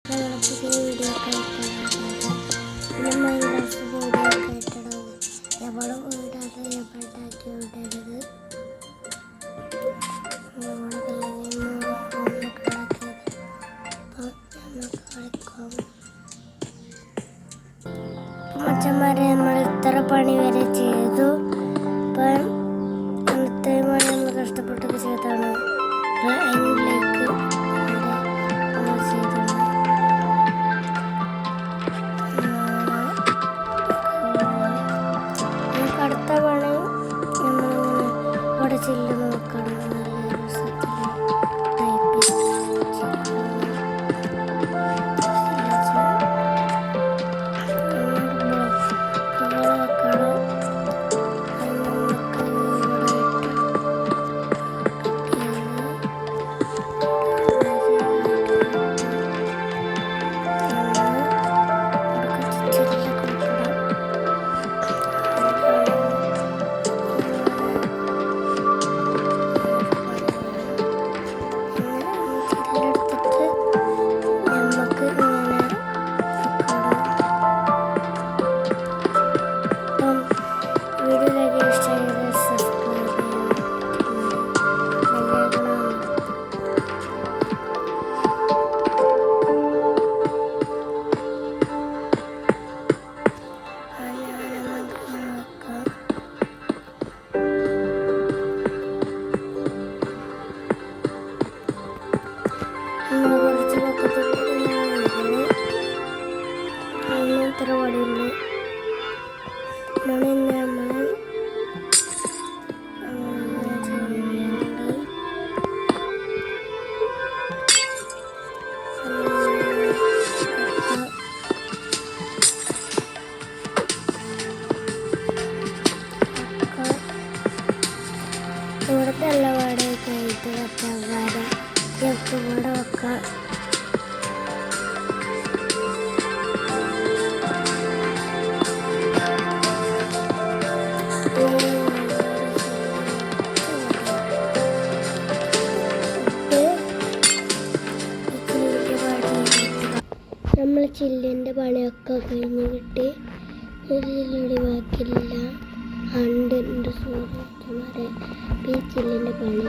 പുതിയ വീഡിയോ ഒക്കെ പിന്നെ മൈൻഡ്സ് വീഡിയോ ഒക്കെ ഇട്ടണം എവളും വീടാതെ എവളുണ്ടാക്കി വിടരുത് മച്ചന്മാരെ നമ്മൾ ഇത്ര പണി വരെ ചെയ്തു. അപ്പം ഇത്രയും പണി നമ്മൾ കഷ്ടപ്പെട്ടൊക്കെ ചെയ്താണ് അതിലേക്ക് അടുത്ത പണി നമ്മളിങ്ങനെ അവിടെ ചില്ല് നോക്കണം. നല്ല രസത്തിൽ ടൈപ്പ് കുറച്ച് ഇത്ര വടിയുണ്ട് നമ്മൾ ഇവിടുത്തെ എല്ലാ വാടകയൊക്കെ ആയിട്ട് വെച്ചാൽ ഇവിടെ വെക്കാം. നമ്മൾ ചില്ലിൻ്റെ പണിയൊക്കെ കഴിഞ്ഞ് കിട്ടി. ഒരു ചില്ലടി ബാക്കിയില്ല. ഉണ്ട് സുഹൃത്തുമാരെ ഈ ചില്ലിൻ്റെ പണി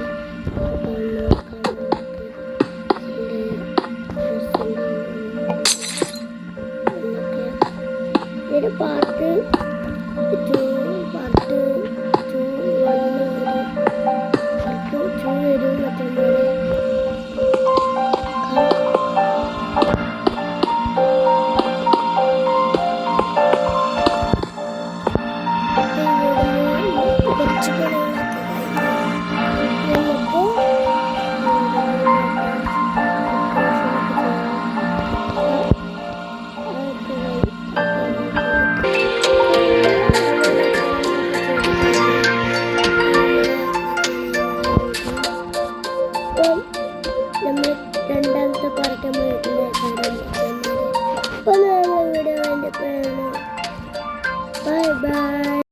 ഒരു പാർട്ട് വരും മറ്റേ നമ്മൾ രണ്ടാമത്തെ പാർട്ട് നമ്മൾ വീഡിയോ ബൈ ബൈ.